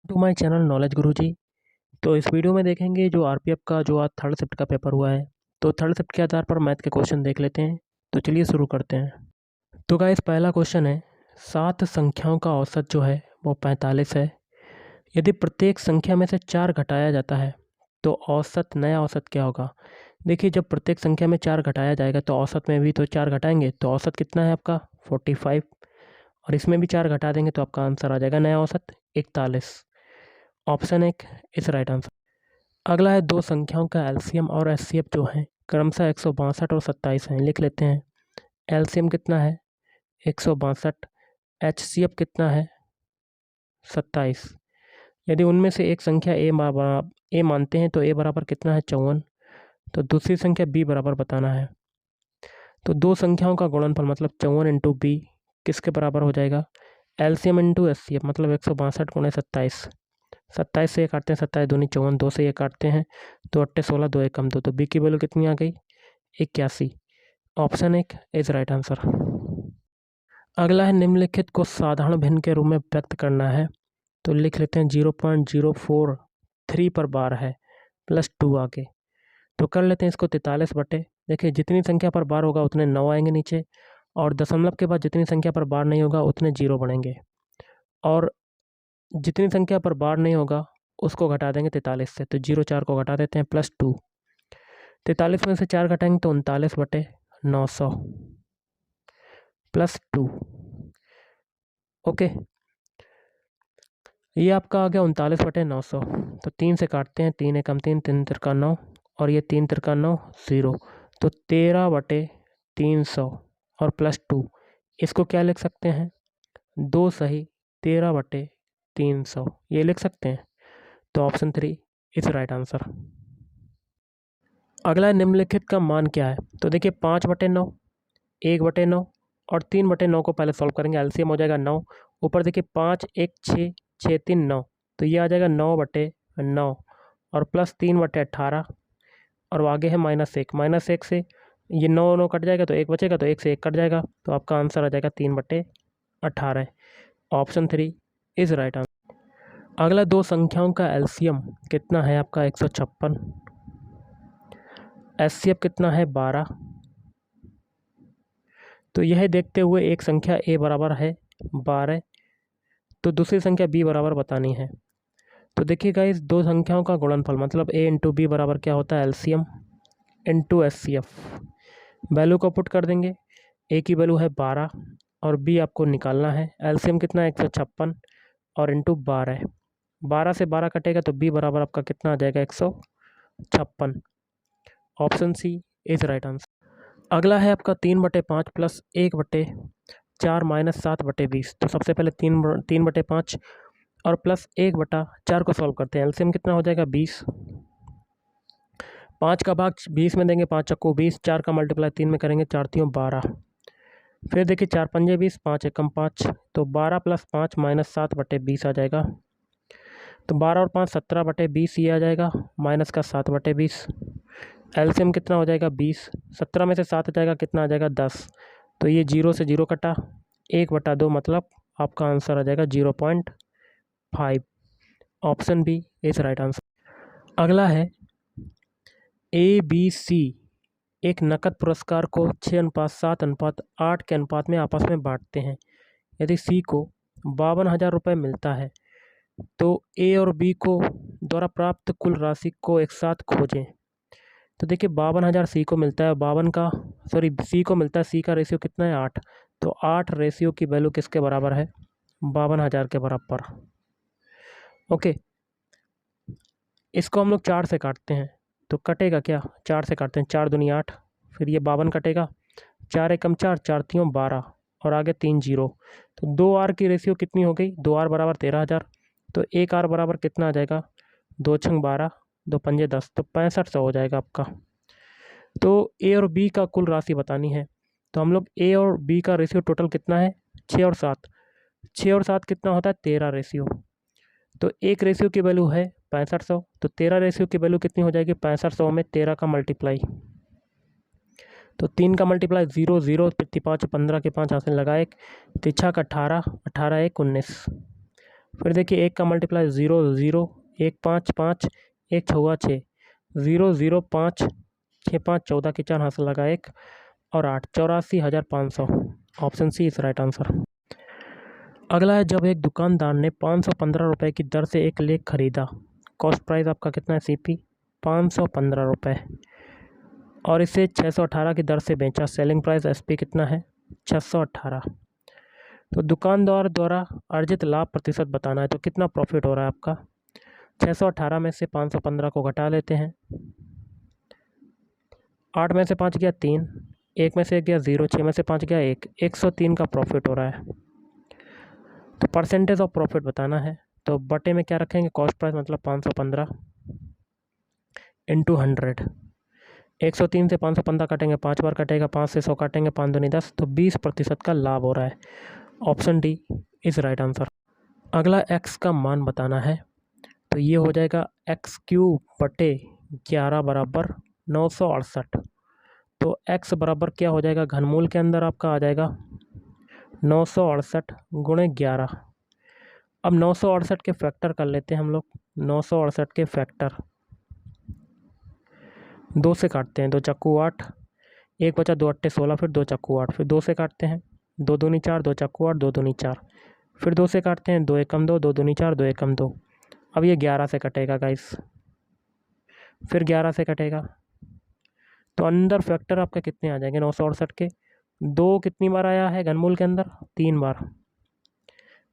To my channel knowledge गुरुजी। तो इस video में देखेंगे जो आरपीएफ का जो आज थर्ड शिफ्ट का पेपर हुआ है। तो थर्ड शिफ्ट के आधार पर मैथ के क्वेश्चन देख लेते हैं। तो चलिए शुरू करते हैं। तो गाइस पहला क्वेश्चन है, 7 संख्याओं का औसत जो है वो 45 है। यदि प्रत्येक संख्या में से 4 घटाया जाता है तो औसत नया औसत क्या होगा। देखिए, जब प्रत्येक संख्या में 4 घटाया जाएगा तो औसत में भी तो 4 घटाएंगे, तो औसत कितना है आपका 45, और इसमें भी 4 घटा देंगे तो आपका आंसर आ जाएगा नया औसत 41। ऑप्शन 1 इस राइट आंसर। अगला है, दो संख्याओं का एलसीएम और एचसीएफ जो है क्रमशः 162 और 27 हैं। लिख लेते हैं। एलसीएम कितना है 162, एचसीएफ कितना है 27। यदि उनमें से एक संख्या ए मानते हैं तो ए बराबर कितना है 54, तो दूसरी संख्या बी बराबर बताना है। तो दो संख्याओं का गुणनफल मतलब 54 इंटू बी किसके बराबर हो जाएगा, एलसीएम इंटू एचसीएफ मतलब 162 गुणे 27। 27 से ये काटते हैं, 27 दूनी 54, 2 से ये काटते हैं, 2 अट्ठे 16, 2 एक कम 2, तो बी की वैल्यू कितनी आ गई 81। Option 1 is right answer. अगला है, निम्नलिखित को साधारण भिन्न के रूप में व्यक्त करना है। तो लिख लेते हैं 0.043 पर बार है प्लस 2 आगे, तो कर लेते हैं इसको 43 बटे। देखिए, जितनी संख्या पर बार होगा उतने 9 आएंगे नीचे, और दशमलव के बाद जितनी संख्या पर बार नहीं होगा उतने 0 बढ़ेंगे, और जितनी संख्या पर बार नहीं होगा उसको घटा देंगे 43 से, तो 0 4 को घटा देते हैं प्लस 2। 43 में से 4 घटाएंगे तो 39 बटे 900 प्लस 2। ओके, ये आपका आ गया 39 बटे 900। तो 3 से काटते हैं, 3 एकम 3, 3 तिरका 9, और ये 3 तिरका 9 0, तो 13 बटे 300 और प्लस 2। इसको क्या लिख सकते हैं 2 सही 13 बटे 300, ये लिख सकते हैं। तो ऑप्शन 3 इज राइट आंसर। अगला निम्नलिखित का मान क्या है। तो देखिए 5 बटे 9, 1 बटे 9 और 3 बटे 9 को पहले सॉल्व करेंगे। एलसीएम हो जाएगा 9, ऊपर देखिए 5 1 6, 6 3 9, तो ये आ जाएगा 9 बटे 9 और प्लस 3 बटे 18, और आगे है -1। -1 से ये 9 9 कट जाएगा तो 1 बचेगा, तो 1 से 1 कट जाएगा, तो आपका आंसर आ जाएगा 3 बटे 18। Option 3 is right answer. अगला, दो संख्याओं का एलसीएम कितना है आपका 156, एचसीएफ कितना है 12। तो यह देखते हुए एक संख्या ए बराबर है 12, तो दूसरी संख्या बी बराबर बतानी है। तो देखिएगा, इस दो संख्याओं का गुणनफल मतलब ए इंटू बी बराबर क्या होता है एलसीएम इंटू एचसीएफ। वैल्यू को पुट कर देंगे, ए की वैल्यू है 12 और बी आपको निकालना है। एलसीएम कितना है 156 और इंटू 12, 12 से 12 कटेगा तो बी बराबर आपका कितना आ जाएगा 156। Option C is right answer. अगला है आपका 3/5 प्लस 1/4 माइनस 7/20। तो सबसे पहले 3/5 और प्लस 1/4 को सॉल्व करते हैं। एलसीएम कितना हो जाएगा 20, 5 का भाग 20 में देंगे, 5 चक्को 20, 4 का मल्टीप्लाई 3 में करेंगे, 4 3 12। फिर देखिए 4 पंजे 20, 5 एकम 5, तो 12 प्लस 5 माइनस 7/20 आ जाएगा। तो 12 और 5 17/20 ये आ जाएगा, माइनस का 7/20। एलसीएम कितना हो जाएगा 20, 17 में से 7 जाएगा कितना आ जाएगा 10, तो ये 0 से 0 कटा, 1/2 मतलब आपका आंसर आ जाएगा 0.5। Option B is right answer. अगला है, ABC एक नकद पुरस्कार को 6:7:8 के अनुपात में आपस में बांटते हैं। यदि सी को 52,000 रुपये मिलता है तो ए और बी को द्वारा प्राप्त कुल राशि को एक साथ खोजें। तो देखिए 52,000 सी को मिलता है, सी को मिलता है, सी का रेशियो कितना है 8, तो 8 रेशियो की वैल्यू किसके बराबर है 52,000 के बराबर। ओके, इसको हम लोग 4 से काटते हैं, तो कटेगा क्या 4 से काटते हैं, 4 दूनी 8, फिर ये 52 कटेगा, 4 एकम 4, 4 3 12 और आगे 3 0, तो 2 आर की रेशियो कितनी हो गई 2 आर बराबर 13,000, तो 1 आर बराबर कितना आ जाएगा 2 छंग 12, 2 पंजे 10, तो 6500 हो जाएगा आपका। तो ए और बी का कुल राशि बतानी है, तो हम लोग ए और बी का रेशियो टोटल कितना है 6 और 7, 6 और 7 कितना होता है 13 रेशियो, तो एक रेशियो की वैल्यू है 6500, तो 13 रेशियो की वैल्यू कितनी हो जाएगी 6500 में 13 का मल्टीप्लाई, तो 3 का मल्टीप्लाई 0 0 5 15 के 5 हाथ से लगा, एक तिरछा का 18, 18 1 19, फिर देखिए 1 का मल्टीप्लाई 0 0, 1 5 5, 1 छुआ 6, 0 0 5, 6 5 14 के 4 हाथ लगा 1 और 8, 84,500। Option C is right answer. अगला है, जब एक दुकानदार ने 515 रुपये की दर से एक लेख खरीदा, कॉस्ट प्राइस आपका कितना है सीपी 515 रुपये, और इसे 618 की दर से बेचा, सेलिंग प्राइस एसपी कितना है 618। तो दुकानदार द्वारा अर्जित लाभ प्रतिशत बताना है, तो कितना प्रॉफिट हो रहा है आपका 618 में से 515 को घटा लेते हैं, 8 में से 5 गया 3, 1 में से 1 गया 0, 6 में से 5 गया 1, 103 का प्रॉफिट हो रहा है। तो परसेंटेज ऑफ प्रॉफिट बताना है, तो बटे में क्या रखेंगे कॉस्ट प्राइस मतलब 515 इंटू 100, 103 से 515 काटेंगे 5 बार कटेगा, 5 से 100 काटेंगे 5 दूनी 10, तो 20% का लाभ हो रहा है। Option D is right answer. अगला एक्स का मान बताना है, तो ये हो जाएगा x³ बटे 11 बराबर 968। तो x बराबर क्या हो जाएगा, घनमूल के अंदर आपका आ जाएगा 968 गुणे 11। अब 968 के फैक्टर कर लेते हैं हम लोग, 968 के फैक्टर 2 से काटते हैं, 2 चक्कू 8, 1 बचा 2 अट्टे 16, फिर 2 चक्कू 8, फिर 2 से काटते हैं, 2 दूनी 4, 2 चक्कू 8, 2 दूनी 4, फिर 2 से काटते हैं, 2 एकम 2, 2 दूनी 4, 2 एकम 2। अब ये 11 से कटेगा गाइस, फिर 11 से कटेगा, तो अंदर फैक्टर आपके कितने आ जाएंगे 968 के, 2 कितनी बार आया है घनमूल के अंदर 3 बार,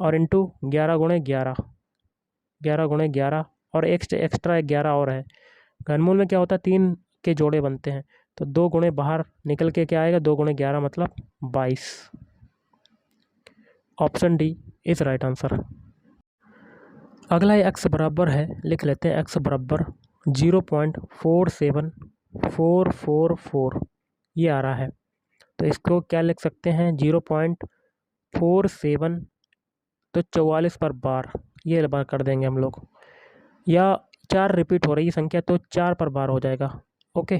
और इंटू 11 गुणे 11, 11 गुणे 11, और एक्स्ट्रा 11 और है। घनमूल में क्या होता है 3 के जोड़े बनते हैं, तो 2 गुणे बाहर निकल के क्या आएगा 2 गुणे 11 मतलब 22। Option D is right answer. अगला एक्स बराबर है, लिख लेते हैं एक्स बराबर 0.47444 ये आ रहा है, तो इसको क्या लिख सकते हैं 0.47, तो 44 पर बार ये बार कर देंगे हम लोग, या 4 रिपीट हो रही है संख्या तो 4 पर बार हो जाएगा। ओके,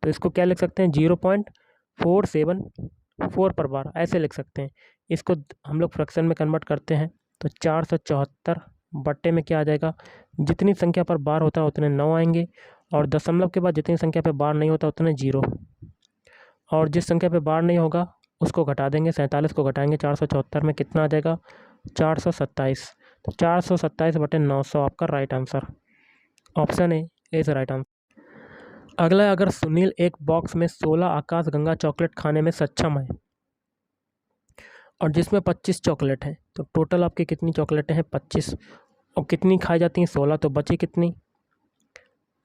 तो इसको क्या लिख सकते हैं 0.474 पर बार ऐसे लिख सकते हैं। इसको हम लोग फ्रैक्शन में कन्वर्ट करते हैं, तो 474 बट्टे में क्या आ जाएगा, जितनी संख्या पर बार होता है उतने 9 आएंगे, और दशमलव के बाद जितनी संख्या पर बार नहीं होता उतने 0, और जिस संख्या पर बार नहीं होगा उसको घटा देंगे, 47 को घटाएंगे 474 में कितना आ जाएगा 427। तो 427 बटे 900 आपका right answer. Option A is right answer. अगला, अगर सुनील एक बॉक्स में 16 आकाशगंगा चॉकलेट खाने में सक्षम है और जिसमें 25 चॉकलेट हैं, तो टोटल आपकी कितनी चॉकलेटें हैं 25, और कितनी खाई जाती हैं 16, तो बची कितनी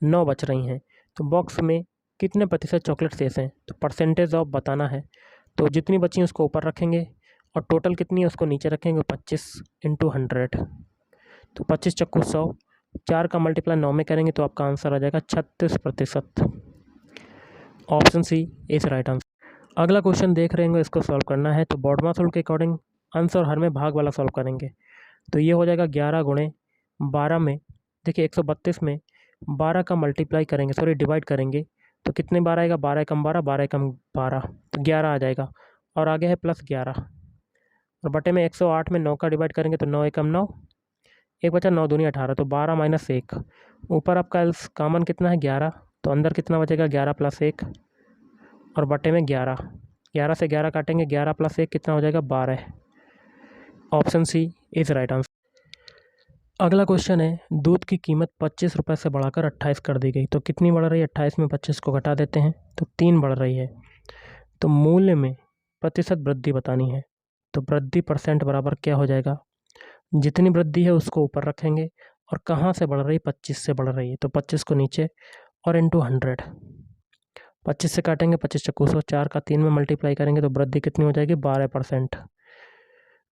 9 बच रही हैं। तो बॉक्स में कितने प्रतिशत चॉकलेट शेष हैं, तो परसेंटेज ऑफ बताना है, तो जितनी बची उसको ऊपर रखेंगे और टोटल कितनी है उसको नीचे रखेंगे, 25 इंटू 100, तो 25 चक्कू 100, 4 का मल्टीप्लाई 9 में करेंगे तो आपका आंसर आ जाएगा 36%। Option C is right answer. अगला क्वेश्चन देख रहे हैं, इसको सॉल्व करना है, तो बॉडमास रूल के अकॉर्डिंग अंश और हर में भाग वाला सॉल्व करेंगे। तो ये हो जाएगा 11 गुणे 12 में, देखिए 132 में 12 का मल्टीप्लाई करेंगे, सॉरी डिवाइड करेंगे, तो कितने बार आएगा 12 एकम 12, 12 एकम 12, तो 11 आ जाएगा, और आगे है प्लस 11, और बटे में 108 में 9 का डिवाइड करेंगे तो 9 एकम 9, एक बचा 9 दूनी 18, तो 12 माइनस 1, ऊपर आपका कॉमन कितना है 11, तो अंदर कितना बचेगा 11 प्लस 1, और बटे में 11, 11 से 11 काटेंगे, 11 प्लस 1 कितना हो जाएगा 12। Option C is right answer. अगला क्वेश्चन है, दूध की कीमत 25 रुपये से बढ़ाकर 28 कर दी गई, तो कितनी बढ़ रही है 28 में 25 को घटा देते हैं, तो 3 बढ़ रही है। तो मूल्य में प्रतिशत वृद्धि बतानी है, तो वृद्धि परसेंट बराबर क्या हो जाएगा, जितनी वृद्धि है उसको ऊपर रखेंगे, और कहाँ से बढ़ रही 25 से बढ़ रही है, तो 25 को नीचे और इंटू 100, 25 से काटेंगे 25 चक्कू 100, 4 का 3 में मल्टीप्लाई करेंगे तो वृद्धि कितनी हो जाएगी 12%।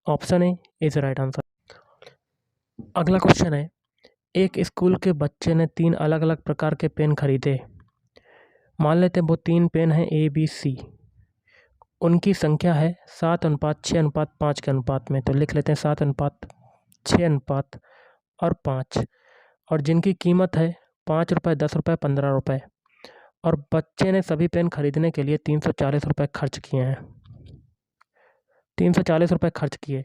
Option A is right answer. अगला क्वेश्चन है, एक स्कूल के बच्चे ने 3 अलग अलग प्रकार के पेन खरीदे, मान लेते हैं वो 3 पेन हैं ABC, उनकी संख्या है 7:6:5 के अनुपात में, तो लिख लेते हैं 7:6:5 और जिनकी कीमत है 5 रुपये 10 रुपये 15 रुपये, और बच्चे ने सभी पेन खरीदने के लिए 340 रुपये खर्च किए हैं, 340 रुपये खर्च किए,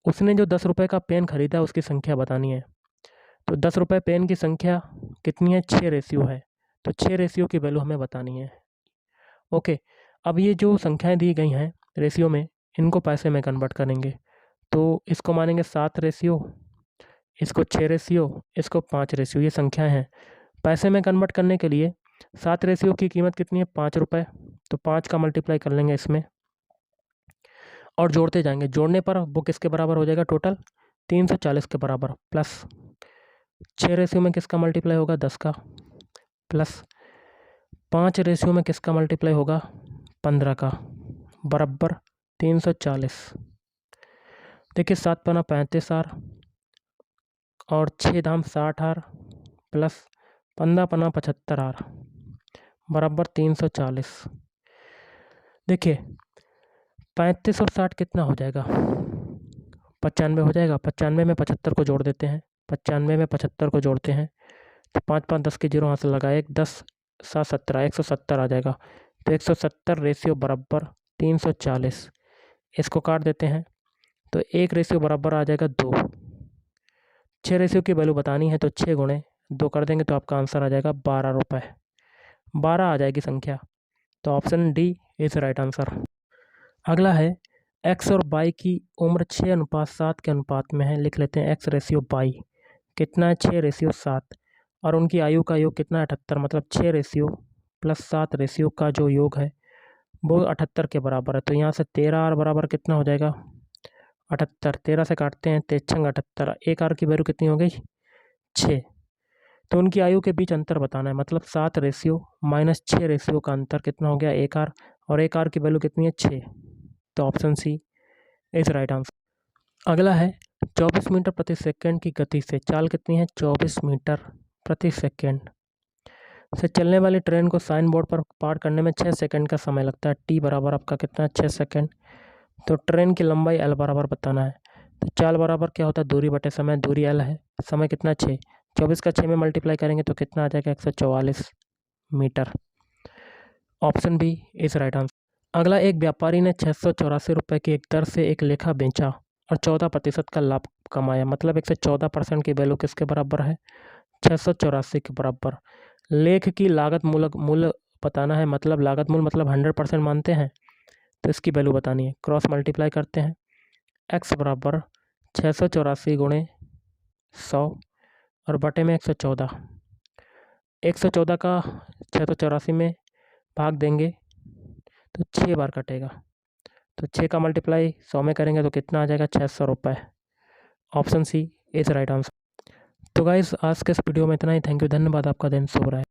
उसने जो 10 रुपये का पेन ख़रीदा उसकी संख्या बतानी है। तो 10 रुपये पेन की संख्या कितनी है, 6 रेशियो है, तो 6 रेशियो की वैल्यू हमें बतानी है। ओके, अब ये जो संख्याएं दी गई हैं रेशियो में, इनको पैसे में कन्वर्ट करेंगे। तो इसको मानेंगे 7 रेशियो, इसको 6 रेशियो, इसको 5 रेशियो, ये संख्याएं हैं। पैसे में कन्वर्ट करने के लिए 7 रेशियो की कीमत कितनी है, 5 रुपये, तो 5 का मल्टीप्लाई कर लेंगे इसमें और जोड़ते जाएंगे। जोड़ने पर वो किसके बराबर हो जाएगा, टोटल 340 के बराबर, प्लस 6 रेशियो में किसका मल्टीप्लाई होगा, 10 का, प्लस 5 रेशियो में किसका मल्टीप्लाई होगा, 15 का, बराबर 340। देखिए 7 पना 35 आर और 6 धाम 60 आर प्लस 15 पना 75 आर बराबर 340। देखिए 35 और 60 कितना हो जाएगा, 95 हो जाएगा। 95 में 75 को जोड़ देते हैं, 95 में 75 को जोड़ते हैं तो 5 5 10 के जीरो हाथ से लगाए, 10 7 17, 170 आ जाएगा। तो 170 रेशियो बराबर 340। इसको काट देते हैं तो 1 रेशियो बराबर आ जाएगा 2। 6 रेशियो की वैल्यू बतानी है तो 6 गुणे 2 कर देंगे तो आपका आंसर आ जाएगा 12 रुपये, 12 आ जाएगी संख्या। तो option D is right answer. अगला है x और y की उम्र 6:7 के अनुपात में है। लिख लेते हैं x रेशियो y कितना है, 6 रेशियो 7, और उनकी आयु का योग कितना है, 78। मतलब 6 रेशियो प्लस 7 रेशियो का जो योग है वो 78 के बराबर है। तो यहाँ से 13 आर बराबर कितना हो जाएगा, 78। 13 से काटते हैं, 13 78, 1 आर की वैल्यू कितनी हो गई, 6। तो उनकी आयु के बीच अंतर बताना है। मतलब 7 रेशियो माइनस 6 रेशियो का अंतर कितना हो गया, 1 आर, और 1 आर की वैल्यू कितनी है, 6। तो option C is right answer. अगला है 24 मीटर प्रति सेकंड की गति से चाल कितनी है, 24 मीटर प्रति सेकंड से चलने वाली ट्रेन को साइन बोर्ड पर पार करने में 6 सेकंड का समय लगता है। टी बराबर आपका कितना है, 6 सेकंड। तो ट्रेन की लंबाई एल बराबर बताना है। तो चाल बराबर क्या होता है, दूरी बटे समय, दूरी एल है, समय कितना 6, 24 का 6 में मल्टीप्लाई करेंगे तो कितना आ जाएगा, 144 metre. Option B is right answer. अगला, एक व्यापारी ने 684 रुपये की एक दर से एक लेखा बेचा और 14% का लाभ कमाया। मतलब 114% की वैल्यू किसके बराबर है, 684 के बराबर। लेख की लागत मूल्य बताना है। मतलब लागत मूल्य मतलब 100% मानते हैं तो इसकी वैल्यू बतानी है। क्रॉस मल्टीप्लाई करते हैं, x बराबर 684 गुणे 100 और बटे में 114। 114 का 684 में भाग देंगे तो 6 बार कटेगा। तो 6 का मल्टीप्लाई 100 में करेंगे तो कितना आ जाएगा, 600 रुपये। Option C is right answer. तो गाइस आज के इस वीडियो में इतना ही। थैंक यू, धन्यवाद, आपका दिन शुभ रहे।